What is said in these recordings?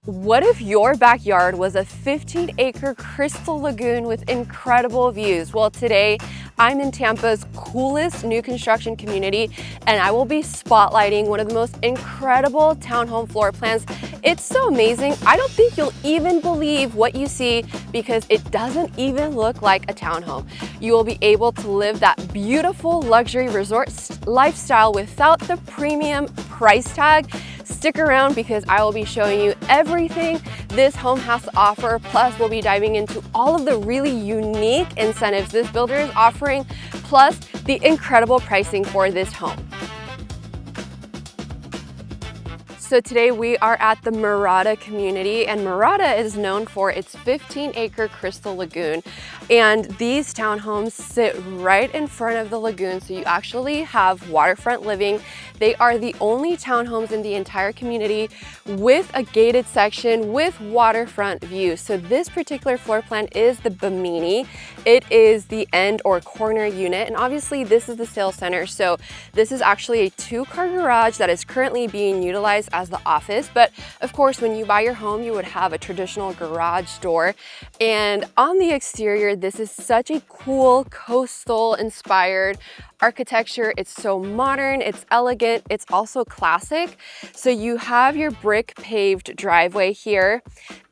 What if your backyard was a 15-acre crystal lagoon with incredible views? Well, today I'm in Tampa's coolest new construction community, and I will be spotlighting one of the most incredible townhome floor plans. It's so amazing. I don't think you'll even believe what you see because it doesn't even look like a townhome. You will be able to live that beautiful luxury resort lifestyle without the premium price tag. Stick around because I will be showing you everything this home has to offer. Plus, we'll be diving into all of the really unique incentives this builder is offering, plus the incredible pricing for this home. So today we are at the Mirada community, and Mirada is known for its 15-acre crystal lagoon. And these townhomes sit right in front of the lagoon, so you actually have waterfront living. They are the only townhomes in the entire community with a gated section with waterfront view. So this particular floor plan is the Bimini. It is the end or corner unit, and obviously this is the sales center. So this is actually a 2-car garage that is currently being utilized as the office. But of course, when you buy your home, you would have a traditional garage door. And on the exterior, this is such a cool coastal inspired architecture. It's so modern, it's elegant, it's also classic. So you have your brick paved driveway here,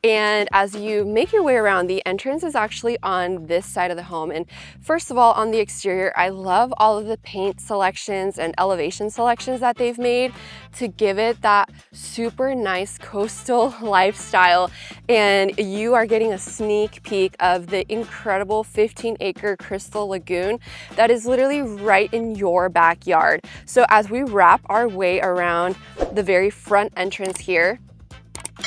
and as you make your way around, the entrance is actually on this side of the home. And first of all, on the exterior, I love all of the paint selections and elevation selections that they've made to give it that super nice coastal lifestyle. And you are getting a sneak peek of the incredible 15-acre crystal lagoon that is literally right in your backyard. So as we wrap our way around the very front entrance here,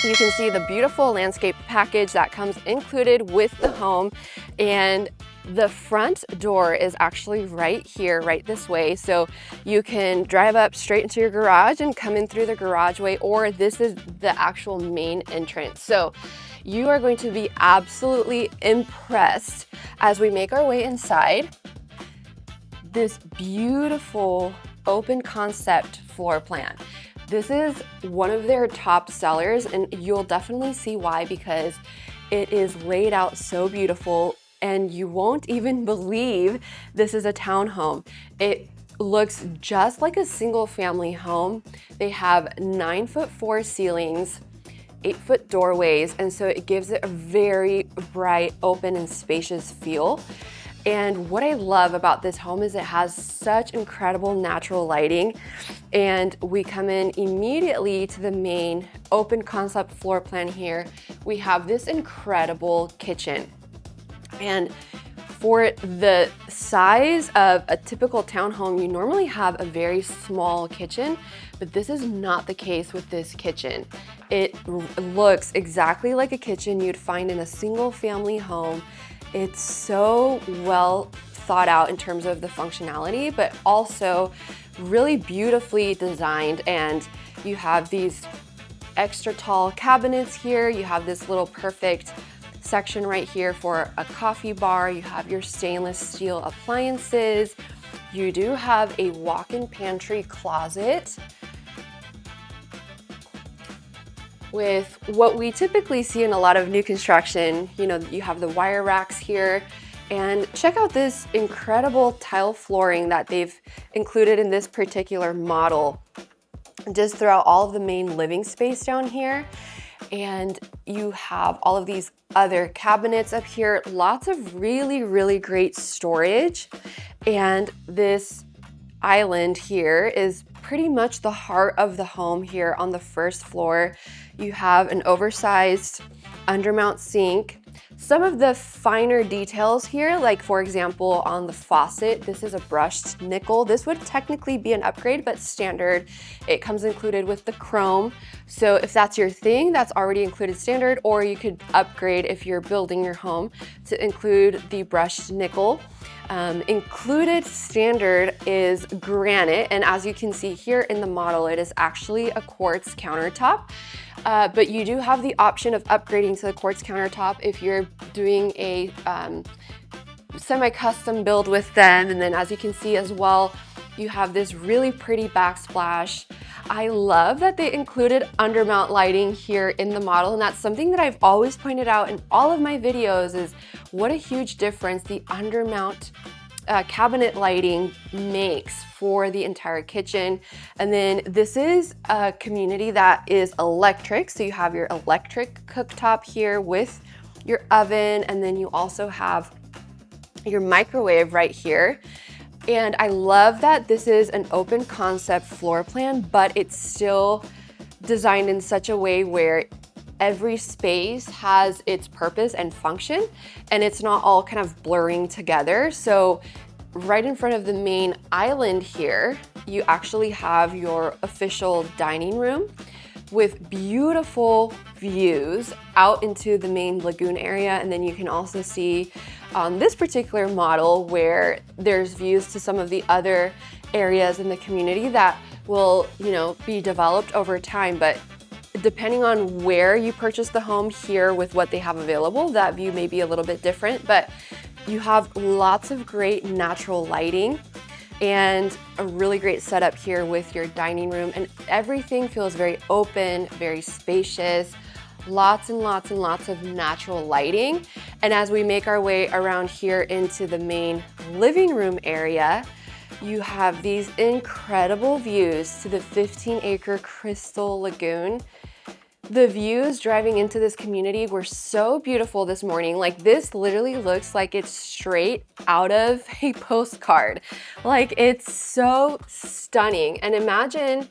you can see the beautiful landscape package that comes included with the home. And the front door is actually right here, right this way. So you can drive up straight into your garage and come in through the garageway, or this is the actual main entrance. So you are going to be absolutely impressed as we make our way inside this beautiful open concept floor plan. This is one of their top sellers, and you'll definitely see why, because it is laid out so beautiful and you won't even believe this is a townhome. It looks just like a single family home. They have 9'4" ceilings, 8-foot doorways, and so it gives it a very bright, open, and spacious feel. And what I love about this home is it has such incredible natural lighting. And we come in immediately to the main open concept floor plan here. We have this incredible kitchen. And for the size of a typical townhome, you normally have a very small kitchen, but this is not the case with this kitchen. It looks exactly like a kitchen you'd find in a single family home. It's so well thought out in terms of the functionality, but also really beautifully designed. And you have these extra tall cabinets here. You have this little perfect section right here for a coffee bar. You have your stainless steel appliances. You do have a walk-in pantry closet with what we typically see in a lot of new construction. You know, you have the wire racks here. And check out this incredible tile flooring that they've included in this particular model, just throughout all of the main living space down here. And you have all of these other cabinets up here, lots of really, really great storage. And this island here is pretty much the heart of the home here on the first floor. You have an oversized undermount sink. Some of the finer details here, like for example, on the faucet, this is a brushed nickel. This would technically be an upgrade, but standard. It comes included with the chrome. So if that's your thing, that's already included standard, or you could upgrade if you're building your home to include the brushed nickel. Included standard is granite, and as you can see here in the model, it is actually a quartz countertop. But you do have the option of upgrading to the quartz countertop if you're doing a semi-custom build with them. And then as you can see as well, You have this really pretty backsplash. I love that they included undermount lighting here in the model, and that's something that I've always pointed out in all of my videos is what a huge difference the undermount cabinet lighting makes for the entire kitchen. And then this is a community that is electric. So you have your electric cooktop here with your oven, and then you also have your microwave right here. And I love that this is an open concept floor plan, but it's still designed in such a way where every space has its purpose and function, and it's not all kind of blurring together. So right in front of the main island here, you actually have your official dining room with beautiful views out into the main lagoon area. And then you can also see on this particular model where there's views to some of the other areas in the community that will, be developed over time. But depending on where you purchase the home here with what they have available, that view may be a little bit different, but you have lots of great natural lighting and a really great setup here with your dining room, and everything feels very open, very spacious, lots and lots and lots of natural lighting. And as we make our way around here into the main living room area, you have these incredible views to the 15-acre Crystal Lagoon. The views driving into this community were so beautiful this morning. Like, this literally looks like it's straight out of a postcard. Like, it's so stunning. And imagine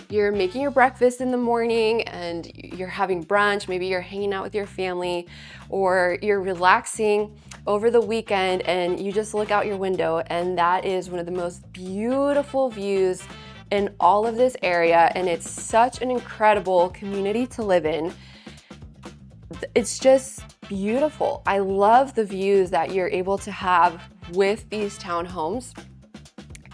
you're making your breakfast in the morning and you're having brunch, maybe you're hanging out with your family, or you're relaxing over the weekend and you just look out your window, and that is one of the most beautiful views in all of this area, and it's such an incredible community to live in. It's just beautiful. I love the views that you're able to have with these townhomes,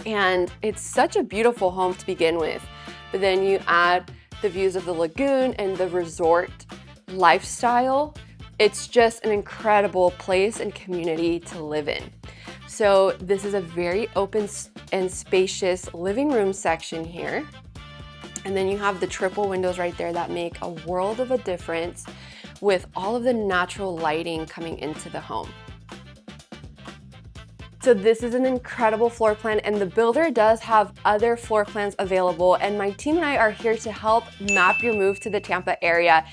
and it's such a beautiful home to begin with. But then you add the views of the lagoon and the resort lifestyle. It's just an incredible place and community to live in. So this is a very open and spacious living room section here. And then you have the triple windows right there that make a world of a difference with all of the natural lighting coming into the home. So this is an incredible floor plan, and the builder does have other floor plans available, and my team and I are here to help map your move to the Tampa area.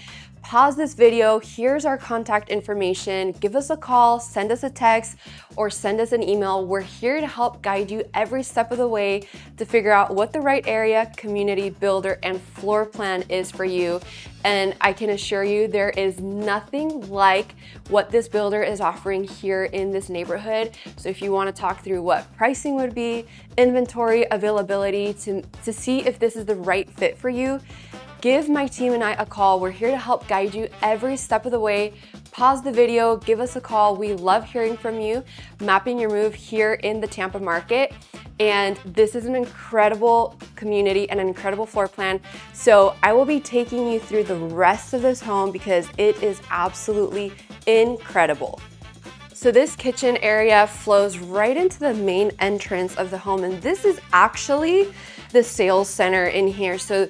Pause this video, here's our contact information, give us a call, send us a text, or send us an email. We're here to help guide you every step of the way to figure out what the right area, community, builder, and floor plan is for you. And I can assure you there is nothing like what this builder is offering here in this neighborhood. So if you want to talk through what pricing would be, inventory, availability, to see if this is the right fit for you, give my team and I a call. We're here to help guide you every step of the way. Pause the video, give us a call. We love hearing from you, mapping your move here in the Tampa market. And this is an incredible community and an incredible floor plan. So I will be taking you through the rest of this home because it is absolutely incredible. So this kitchen area flows right into the main entrance of the home, and this is actually the sales center in here. So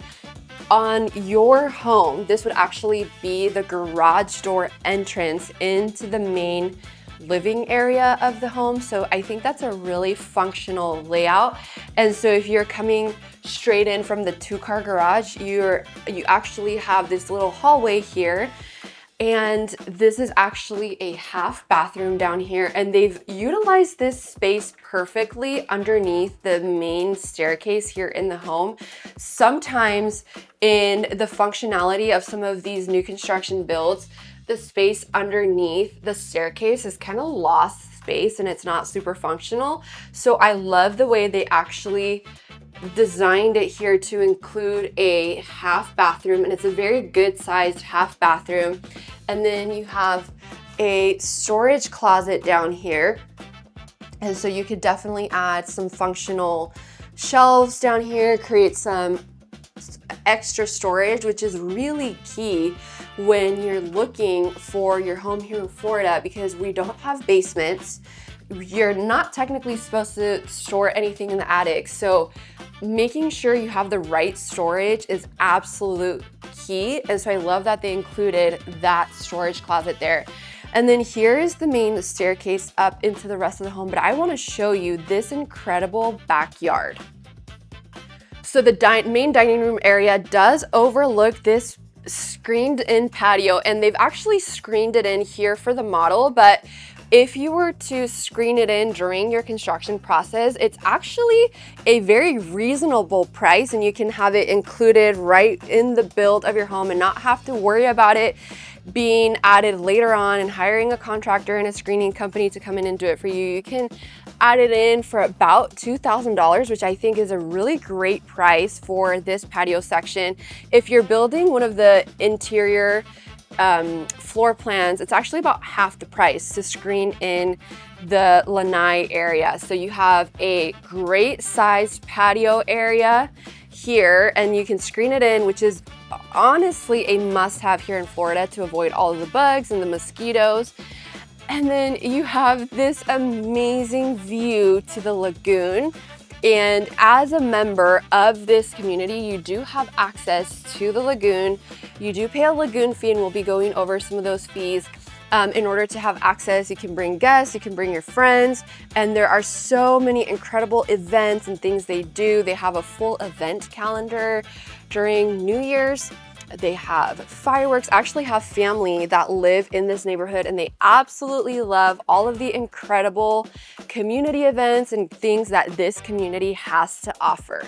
on your home, this would actually be the garage door entrance into the main living area of the home. So I think that's a really functional layout. And so if you're coming straight in from the 2-car garage, you actually have this little hallway here. And this is actually a half bathroom down here, and they've utilized this space perfectly underneath the main staircase here in the home. Sometimes in the functionality of some of these new construction builds, the space underneath the staircase is kind of lost space and it's not super functional. So I love the way they actually designed it here to include a half bathroom, and it's a very good sized half bathroom. And then you have a storage closet down here, and so you could definitely add some functional shelves down here, create some extra storage, which is really key when you're looking for your home here in Florida, because we don't have basements. you're not technically supposed to store anything in the attic. So making sure you have the right storage is absolute key. And so I love that they included that storage closet there. And then here is the main staircase up into the rest of the home, but I want to show you this incredible backyard. So the main dining room area does overlook this screened in patio, and they've actually screened it in here for the model, but if you were to screen it in during your construction process, it's actually a very reasonable price, and you can have it included right in the build of your home and not have to worry about it being added later on and hiring a contractor and a screening company to come in and do it for you. You can add it in for about $2,000, which I think is a really great price for this patio section. If you're building one of the interior floor plans, it's actually about half the price to screen in the lanai area. So you have a great sized patio area here, and you can screen it in, which is honestly a must-have here in Florida to avoid all of the bugs and the mosquitoes. And then you have this amazing view to the lagoon. And as a member of this community, you do have access to the lagoon. You do pay a lagoon fee, and we'll be going over some of those fees. In order to have access, you can bring guests, you can bring your friends, and there are so many incredible events and things they do. They have a full event calendar during New Year's. They have fireworks. I actually have family that live in this neighborhood, and they absolutely love all of the incredible community events and things that this community has to offer.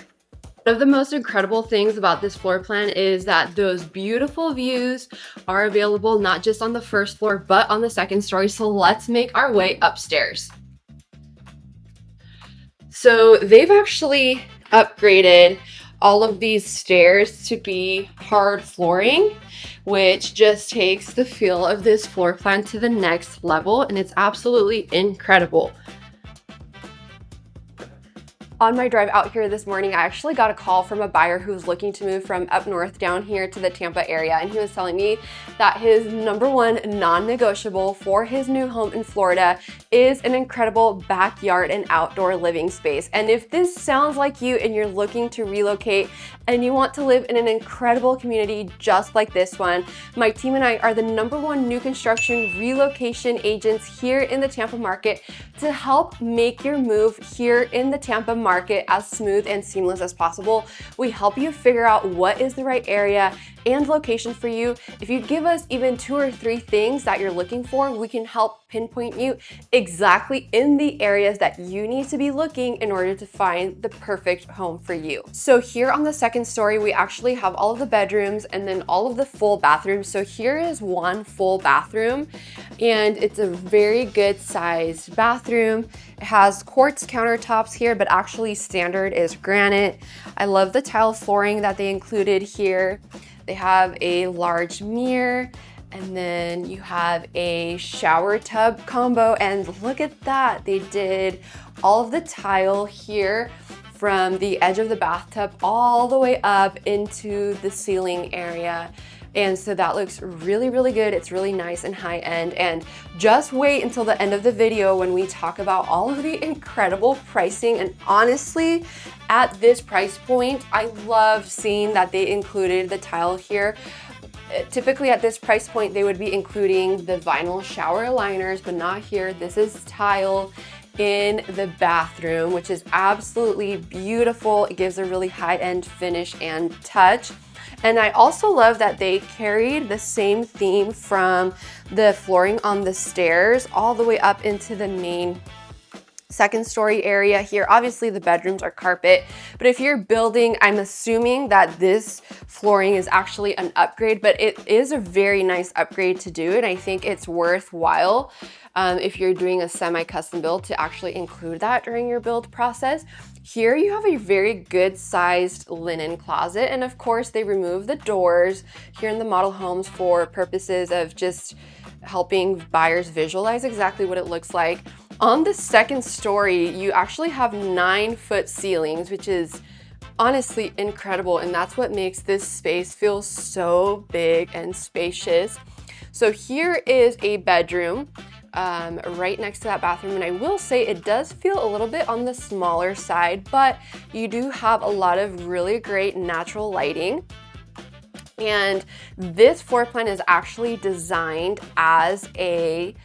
One of the most incredible things about this floor plan is that those beautiful views are available not just on the first floor, but on the second story. So let's make our way upstairs. So they've actually upgraded all of these stairs to be hard flooring, which just takes the feel of this floor plan to the next level, and it's absolutely incredible. On my drive out here this morning, I actually got a call from a buyer who was looking to move from up north down here to the Tampa area, and he was telling me that his number one non-negotiable for his new home in Florida is an incredible backyard and outdoor living space. And if this sounds like you and you're looking to relocate and you want to live in an incredible community just like this one, my team and I are the number one new construction relocation agents here in the Tampa market to help make your move here in the Tampa market as smooth and seamless as possible. We help you figure out what is the right area and location for you. If you give us even 2 or 3 things that you're looking for, we can help pinpoint you exactly in the areas that you need to be looking in order to find the perfect home for you. So here on the second story, we actually have all of the bedrooms and then all of the full bathrooms. So here is one full bathroom, and it's a very good sized bathroom. It has quartz countertops here, but actually standard is granite. I love the tile flooring that they included here. They have a large mirror, and then you have a shower tub combo, and look at that. They did all of the tile here from the edge of the bathtub all the way up into the ceiling area. And so that looks really, really good. It's really nice and high end. And just wait until the end of the video when we talk about all of the incredible pricing. And honestly, at this price point, I love seeing that they included the tile here. Typically at this price point, they would be including the vinyl shower liners, but not here. This is tile in the bathroom, which is absolutely beautiful. It gives a really high-end finish and touch. And I also love that they carried the same theme from the flooring on the stairs all the way up into the main second story area here. Obviously the bedrooms are carpet, but if you're building, I'm assuming that this flooring is actually an upgrade, but it is a very nice upgrade to do, and I think it's worthwhile if you're doing a semi-custom build to actually include that during your build process. Here you have a very good sized linen closet, and of course they remove the doors here in the model homes for purposes of just helping buyers visualize exactly what it looks like. On the second story, you actually have 9-foot ceilings, which is honestly incredible, and that's what makes this space feel so big and spacious. So here is a bedroom. right next to that bathroom. And I will say it does feel a little bit on the smaller side, but you do have a lot of really great natural lighting. And this floor plan is actually designed as a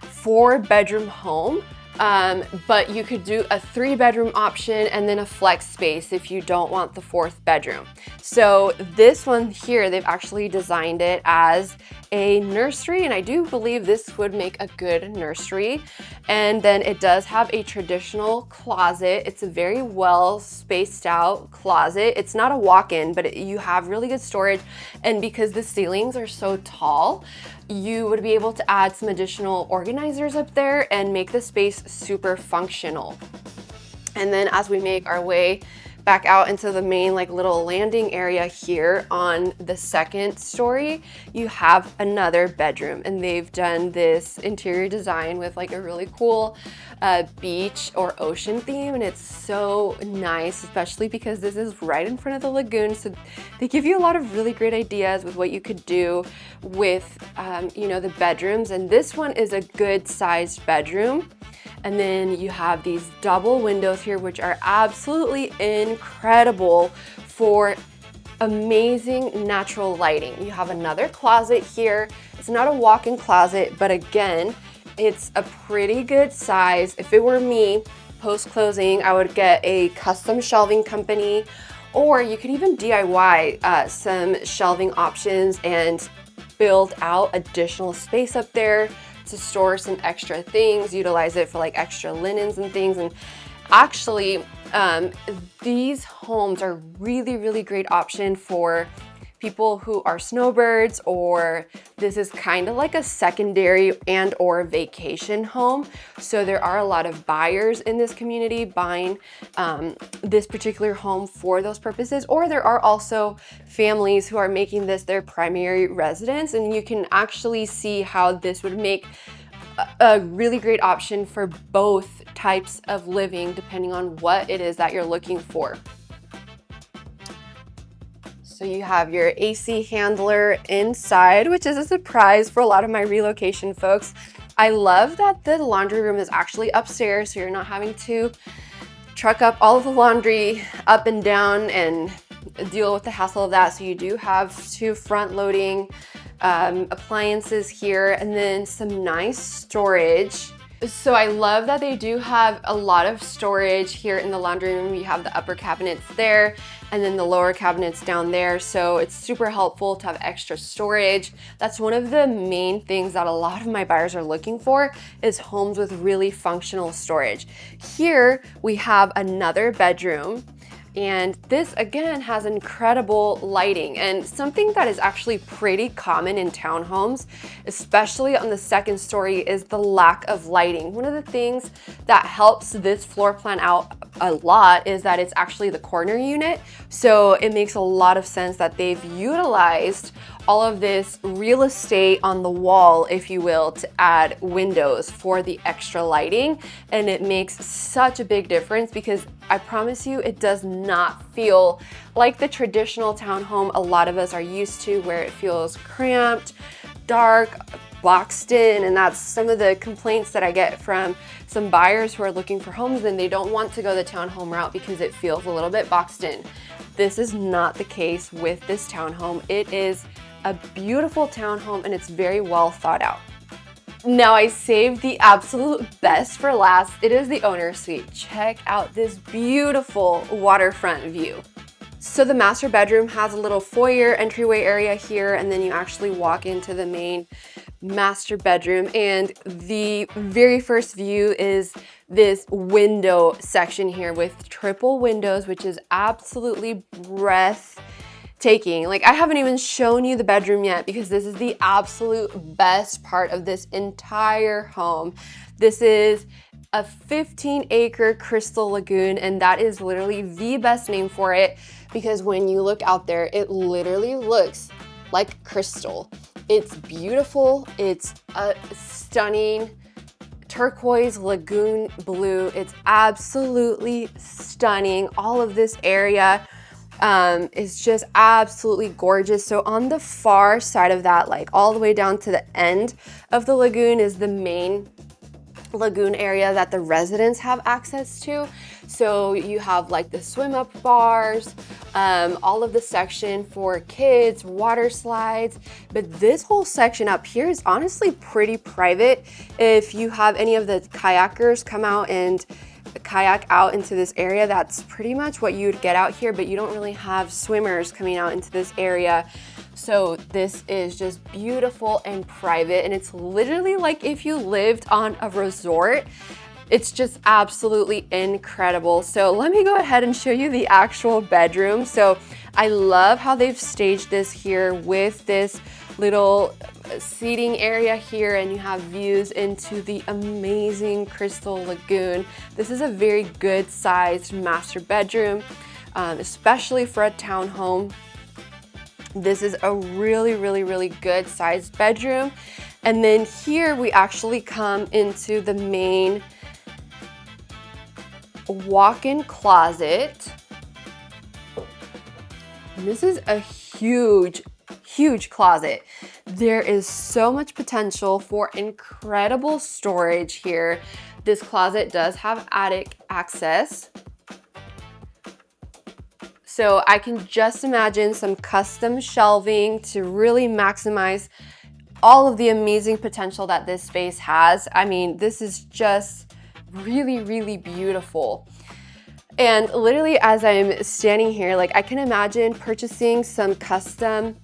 4-bedroom home. But you could do a 3-bedroom option and then a flex space if you don't want the 4th bedroom. So this one here, they've actually designed it as a nursery, and I do believe this would make a good nursery. And then it does have a traditional closet. It's a very well spaced out closet. It's not a walk-in, but you have really good storage. And because the ceilings are so tall, you would be able to add some additional organizers up there and make the space super functional. And then as we make our way back out into the main like little landing area here on the 2nd story, you have another bedroom, and they've done this interior design with like a really cool beach or ocean theme, and it's so nice, especially because this is right in front of the lagoon. So they give you a lot of really great ideas with what you could do with you know, the bedrooms. And this one is a good sized bedroom. And then you have these double windows here, which are absolutely incredible for amazing natural lighting. You have another closet here. It's not a walk-in closet, but again, it's a pretty good size. If it were me, post-closing, I would get a custom shelving company, or you could even DIY some shelving options and build out additional space up there to store some extra things, utilize it for like extra linens and things. And actually, these homes are really great option for people who are snowbirds, or this is kind of like a secondary and or vacation home. So there are a lot of buyers in this community buying this particular home for those purposes, or there are also families who are making this their primary residence, and you can actually see how this would make a really great option for both types of living depending on what it is that you're looking for. So you have your AC handler inside, which is a surprise for a lot of my relocation folks. I love that the laundry room is actually upstairs, so you're not having to truck up all of the laundry up and down and deal with the hassle of that. So you do have 2 front-loading appliances here, and then some nice storage. So I love that they do have a lot of storage here in the laundry room. You have the upper cabinets there, and then the lower cabinets down there. So it's super helpful to have extra storage. That's one of the main things that a lot of my buyers are looking for, is homes with really functional storage. Here we have another bedroom. And this again has incredible lighting, and something that is actually pretty common in townhomes, especially on the 2nd story, is the lack of lighting. One of the things that helps this floor plan out a lot is that it's actually the corner unit. So it makes a lot of sense that they've utilized all of this real estate on the wall, if you will, to add windows for the extra lighting. And it makes such a big difference, because I promise you, it does not feel like the traditional townhome a lot of us are used to, where it feels cramped, dark, boxed in. And that's some of the complaints that I get from some buyers who are looking for homes, and they don't want to go the townhome route because it feels a little bit boxed in. This is not the case with this townhome. It is a beautiful townhome, and it's very well thought out. Now I saved the absolute best for last. It is the owner's suite. Check out this beautiful waterfront view. So the master bedroom has a little foyer entryway area here, and then you actually walk into the main master bedroom. And the very first view is this window section here with triple windows, which is absolutely breathtaking. Like, I haven't even shown you the bedroom yet, because this is the absolute best part of this entire home. This is a 15-acre crystal lagoon, and that is literally the best name for it, because when you look out there, it literally looks like crystal. It's beautiful. It's a stunning turquoise lagoon blue. It's absolutely stunning. All of this area is just absolutely gorgeous. So on the far side of that, like all the way down to the end of the lagoon, is the main lagoon area that the residents have access to. So you have like the swim up bars, all of the section for kids, water slides, but this whole section up here is honestly pretty private. If you have any of the kayakers come out and kayak out into this area, that's pretty much what you'd get out here, but you don't really have swimmers coming out into this area. So this is just beautiful and private, and it's literally like if you lived on a resort. It's just absolutely incredible. So let me go ahead and show you the actual bedroom. So I love how they've staged this here with this little seating area here, and you have views into the amazing Crystal Lagoon. This is a very good sized master bedroom, especially for a townhome. This is a really good sized bedroom. And then here we actually come into the main walk-in closet. And this is a huge closet. There is so much potential for incredible storage here. This closet does have attic access. So I can just imagine some custom shelving to really maximize all of the amazing potential that this space has. I mean, this is just really beautiful. And literally as I'm standing here, like I can imagine purchasing some custom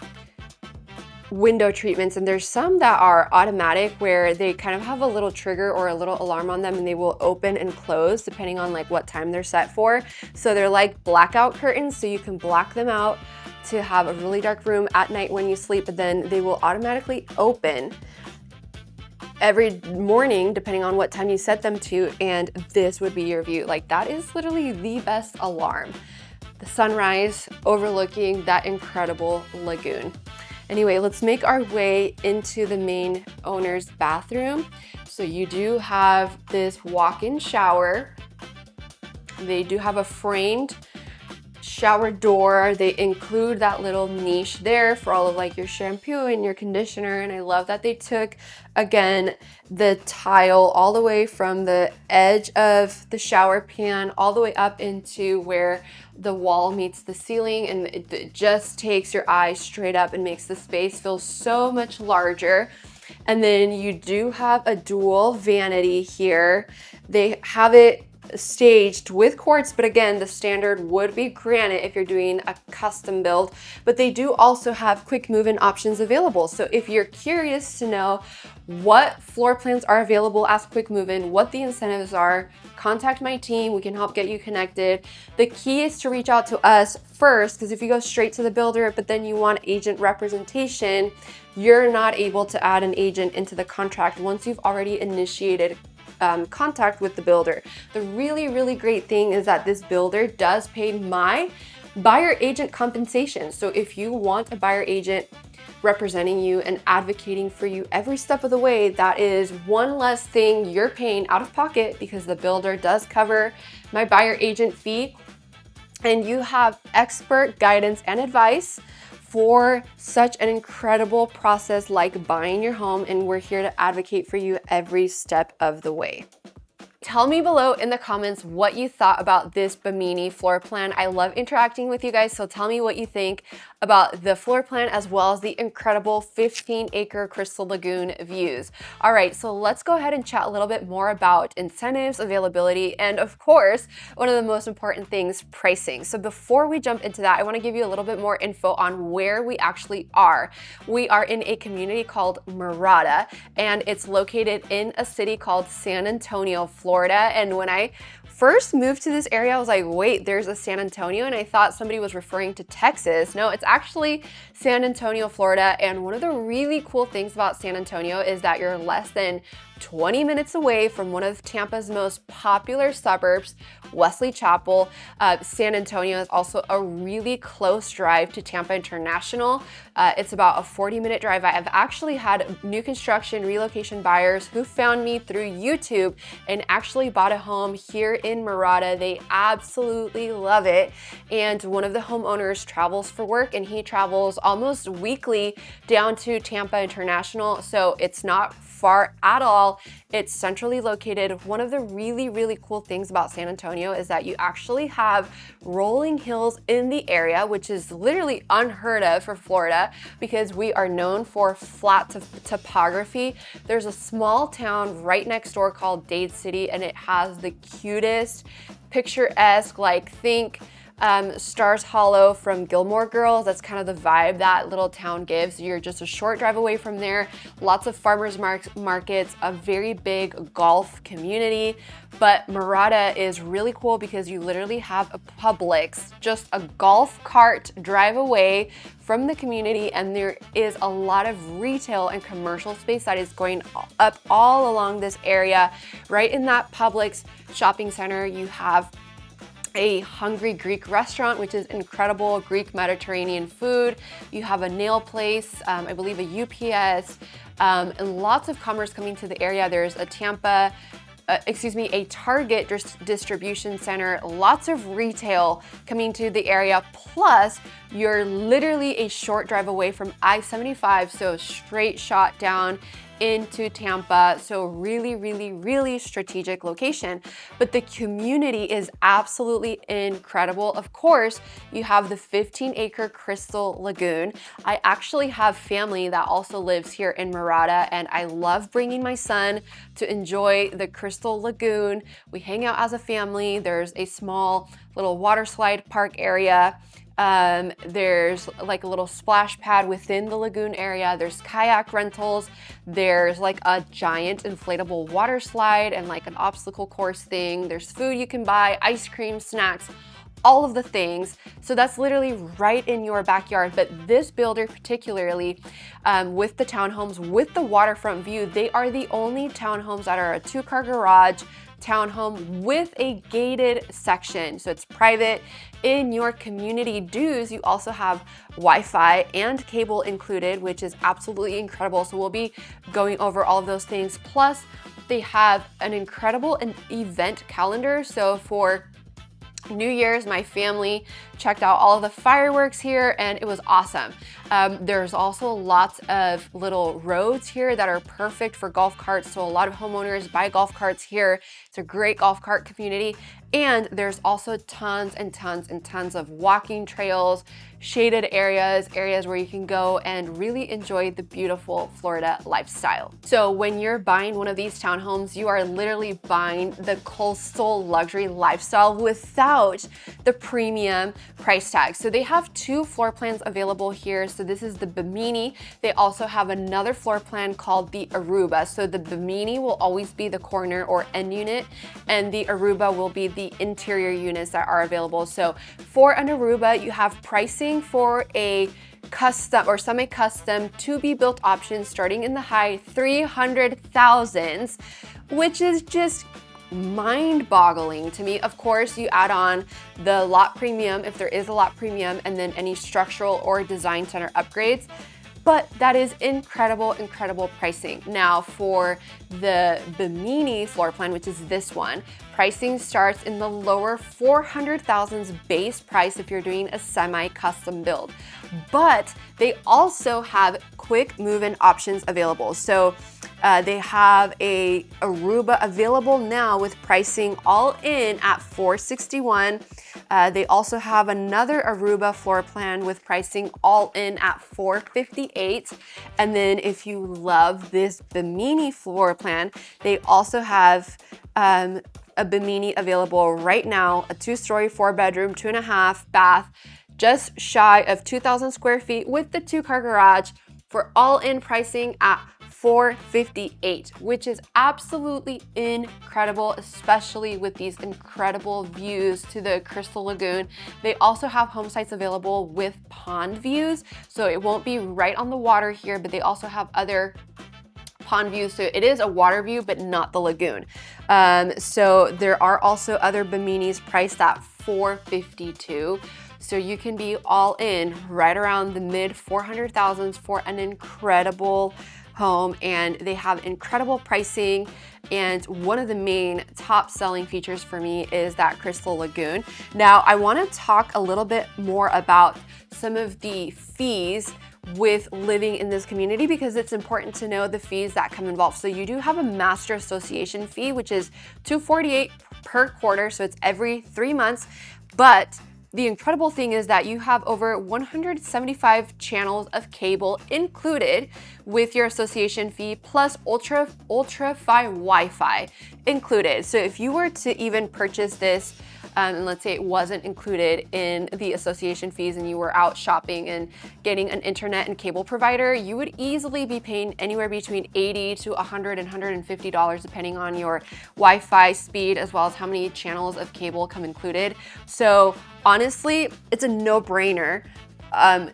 window treatments, and there's some that are automatic where they kind of have a little trigger or a little alarm on them, and they will open and close depending on like what time they're set for. So they're like blackout curtains, so you can black them out to have a really dark room at night when you sleep, but then they will automatically open every morning depending on what time you set them to, and this would be your view. Like that is literally the best alarm. The sunrise overlooking that incredible lagoon. Anyway, let's make our way into the main owner's bathroom. So you do have this walk-in shower. They do have a framed shower door. They include that little niche there for all of like your shampoo and your conditioner. And I love that they took, again, the tile all the way from the edge of the shower pan all the way up into where the wall meets the ceiling, and it just takes your eye straight up and makes the space feel so much larger. And then you do have a dual vanity here. They have it staged with quartz, but again, the standard would be granite if you're doing a custom build, but they do also have quick move-in options available. So if you're curious to know what floor plans are available as quick move-in, what the incentives are, contact my team. We can help get you connected. The key is to reach out to us first, because if you go straight to the builder, but then you want agent representation, you're not able to add an agent into the contract once you've already initiated contact with the builder. The really great thing is that this builder does pay my buyer agent compensation. So if you want a buyer agent representing you and advocating for you every step of the way, that is one less thing you're paying out of pocket, because the builder does cover my buyer agent fee, and you have expert guidance and advice for such an incredible process like buying your home, and we're here to advocate for you every step of the way. Tell me below in the comments what you thought about this Bimini floor plan. I love interacting with you guys, so tell me what you think about the floor plan as well as the incredible 15-acre Crystal Lagoon views. All right, so let's go ahead and chat a little bit more about incentives, availability, and of course, one of the most important things, pricing. So before we jump into that, I want to give you a little bit more info on where we actually are. We are in a community called Mirada, and it's located in a city called San Antonio, Florida. And when I first moved to this area, I was like, wait, there's a San Antonio, and I thought somebody was referring to Texas. No, it's actually San Antonio, Florida. And one of the really cool things about San Antonio is that you're less than 20 minutes away from one of Tampa's most popular suburbs, Wesley Chapel. San Antonio is also a really close drive to Tampa International. It's about a 40-minute drive. I've actually had new construction relocation buyers who found me through YouTube and actually bought a home here in Mirada. They absolutely love it. And one of the homeowners travels for work, and he travels almost weekly down to Tampa International. So it's not far at all. It's centrally located. One of the really, really cool things about San Antonio is that you actually have rolling hills in the area, which is literally unheard of for Florida because we are known for flat topography. There's a small town right next door called Dade City, and it has the cutest, picturesque, like think Stars Hollow from Gilmore Girls. That's kind of the vibe that little town gives. You're just a short drive away from there. Lots of farmers markets, a very big golf community. But Mirada is really cool because you literally have a Publix, just a golf cart drive away from the community, and there is a lot of retail and commercial space that is going up all along this area. Right in that Publix shopping center, you have a Hungry Greek restaurant, which is incredible Greek Mediterranean food. You have a nail place, I believe a UPS, and lots of commerce coming to the area. There's a a Target distribution center, lots of retail coming to the area. Plus, you're literally a short drive away from I-75, so straight shot down into Tampa. So really, really, really strategic location. But the community is absolutely incredible. Of course, you have the 15-acre Crystal Lagoon. I actually have family that also lives here in Mirada, and I love bringing my son to enjoy the Crystal Lagoon. We hang out as a family. There's a small little water slide park area. There's like a little splash pad within the lagoon area. There's kayak rentals. There's like a giant inflatable water slide and like an obstacle course thing. There's food you can buy, ice cream, snacks, all of the things. So that's literally right in your backyard. But this builder particularly, with the townhomes, with the waterfront view, they are the only townhomes that are a 2-car garage townhome with a gated section. So it's private. In your community dues, you also have Wi-Fi and cable included, which is absolutely incredible. So we'll be going over all of those things. Plus, they have an incredible event calendar. So for New Year's, my family checked out all of the fireworks here, and it was awesome. There's also lots of little roads here that are perfect for golf carts. So a lot of homeowners buy golf carts here. It's a great golf cart community. And there's also tons and tons and tons of walking trails, shaded areas where you can go and really enjoy the beautiful Florida lifestyle. So when you're buying one of these townhomes, you are literally buying the coastal luxury lifestyle without the premium price tag. So they have 2 floor plans available here. So this is the Bimini. They also have another floor plan called the Aruba. So the Bimini will always be the corner or end unit, and the Aruba will be the interior units that are available. So for an Aruba, you have pricing for a custom or semi-custom to be built option starting in the high 300,000s, which is just mind-boggling to me. Of course, you add on the lot premium if there is a lot premium, and then any structural or design center upgrades. But that is incredible, incredible pricing. Now for the Bimini floor plan, which is this one, pricing starts in the lower 400,000s base price if you're doing a semi-custom build. But they also have quick move-in options available. So they have a Aruba available now with pricing all in at $461. They also have another Aruba floor plan with pricing all in at $458. And then if you love this Bimini floor plan, they also have a Bimini available right now, a 2-story, 4-bedroom, 2.5 bath, just shy of 2,000 square feet with the 2-car garage for all-in pricing at $458, which is absolutely incredible, especially with these incredible views to the Crystal Lagoon. They also have home sites available with pond views, so it won't be right on the water here, but they also have other pond views. So it is a water view, but not the lagoon. So there are also other Biminis priced at $452. So you can be all in right around the mid 400,000s for an incredible home, and they have incredible pricing. And one of the main top selling features for me is that Crystal Lagoon. Now I want to talk a little bit more about some of the fees with living in this community because it's important to know the fees that come involved. So you do have a master association fee, which is $248 per quarter, so it's every 3 months. But the incredible thing is that you have over 175 channels of cable included with your association fee, plus ultra-fi Wi-Fi included. So if you were to even purchase this, and let's say it wasn't included in the association fees and you were out shopping and getting an internet and cable provider, you would easily be paying anywhere between $80 to $100 and $150 depending on your Wi-Fi speed as well as how many channels of cable come included. So honestly, it's a no-brainer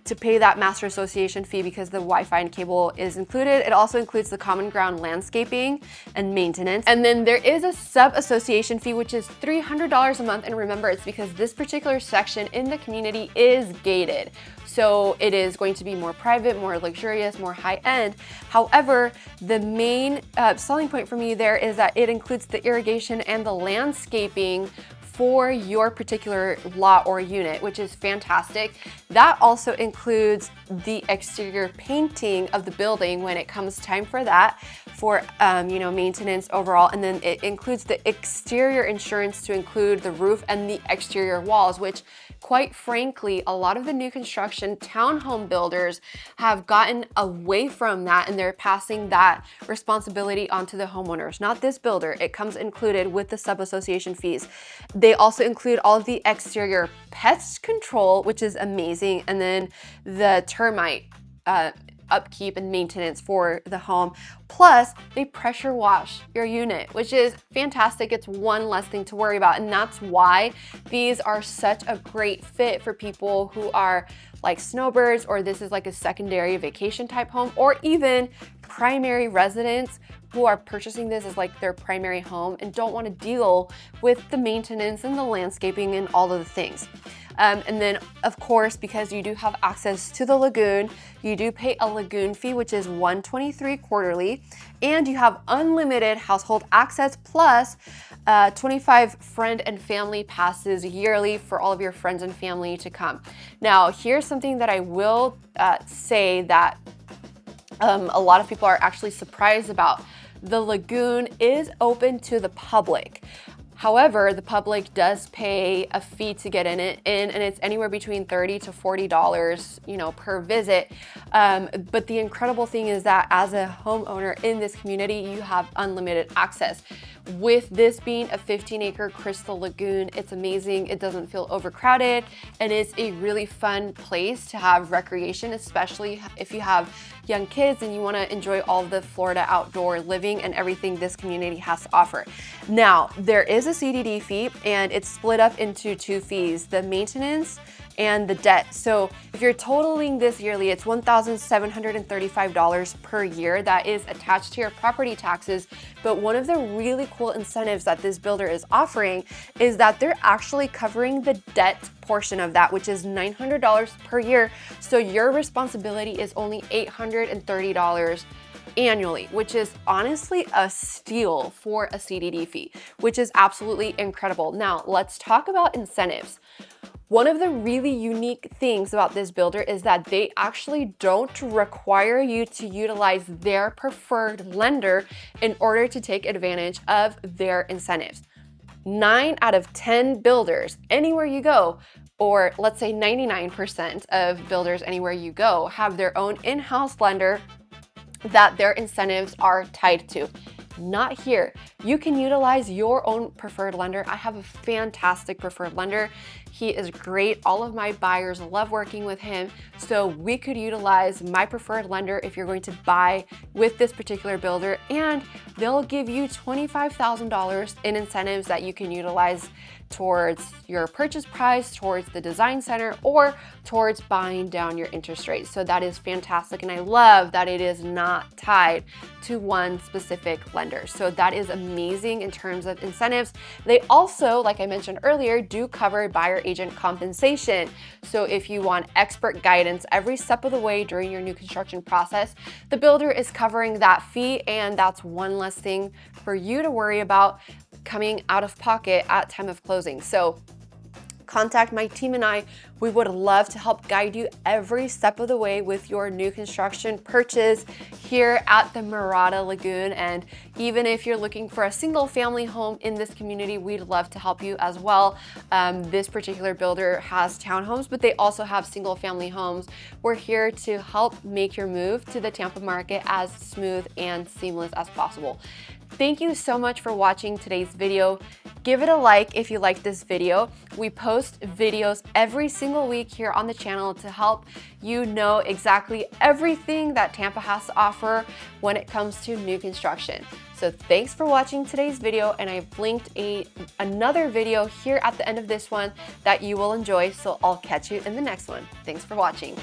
to pay that master association fee because the Wi-Fi and cable is included. It also includes the common ground landscaping and maintenance. And then there is a sub-association fee, which is $300 a month. And remember, it's because this particular section in the community is gated. So it is going to be more private, more luxurious, more high-end. However, the main selling point for me there is that it includes the irrigation and the landscaping for your particular lot or unit, which is fantastic. That also includes the exterior painting of the building when it comes time for that, for maintenance overall. And then it includes the exterior insurance to include the roof and the exterior walls, which quite frankly, a lot of the new construction townhome builders have gotten away from that and they're passing that responsibility onto the homeowners, not this builder. It comes included with the sub-association fees. They also include all of the exterior pest control, which is amazing, and then the termite upkeep and maintenance for the home. Plus, they pressure wash your unit, which is fantastic. It's one less thing to worry about. And that's why these are such a great fit for people who are like snowbirds, or this is like a secondary vacation type home, or even primary residents who are purchasing this as like their primary home and don't want to deal with the maintenance and the landscaping and all of the things. And then of course, because you do have access to the lagoon, you do pay a lagoon fee, which is $123 quarterly, and you have unlimited household access plus 25 friend and family passes yearly for all of your friends and family to come. Now, here's something that I will say that a lot of people are actually surprised about. The lagoon is open to the public. However, the public does pay a fee to get in, and it's anywhere between $30 to $40, per visit. But the incredible thing is that as a homeowner in this community, you have unlimited access. With this being a 15-acre crystal lagoon, it's amazing. It doesn't feel overcrowded, and it's a really fun place to have recreation, especially if you have young kids and you want to enjoy all of the Florida outdoor living and everything this community has to offer. Now, there is a CDD fee, and it's split up into two fees, the maintenance and the debt. So if you're totaling this yearly, it's $1,735 per year that is attached to your property taxes. But one of the really cool incentives that this builder is offering is that they're actually covering the debt portion of that, which is $900 per year. So your responsibility is only $830 annually, which is honestly a steal for a CDD fee, which is absolutely incredible. Now, let's talk about incentives. One of the really unique things about this builder is that they actually don't require you to utilize their preferred lender in order to take advantage of their incentives. 9 out of 10 builders, anywhere you go, or let's say 99% of builders anywhere you go, have their own in-house lender that their incentives are tied to. Not here. You can utilize your own preferred lender. I have a fantastic preferred lender. He is great. All of my buyers love working with him. So we could utilize my preferred lender if you're going to buy with this particular builder, and they'll give you $25,000 in incentives that you can utilize towards your purchase price, towards the design center, or towards buying down your interest rate. So that is fantastic. And I love that it is not tied to one specific lender. So that is amazing in terms of incentives. They also, like I mentioned earlier, do cover buyer agent compensation. So if you want expert guidance every step of the way during your new construction process, the builder is covering that fee, and that's one less thing for you to worry about coming out of pocket at time of closing. So contact my team and I. We would love to help guide you every step of the way with your new construction purchase here at the Mirada Lagoon. And even if you're looking for a single family home in this community, we'd love to help you as well. This particular builder has townhomes, but they also have single family homes. We're here to help make your move to the Tampa market as smooth and seamless as possible. Thank you so much for watching today's video. Give it a like if you like this video. We post videos every single week here on the channel to help you know exactly everything that Tampa has to offer when it comes to new construction. So thanks for watching today's video, and I've linked another video here at the end of this one that you will enjoy, so I'll catch you in the next one. Thanks for watching.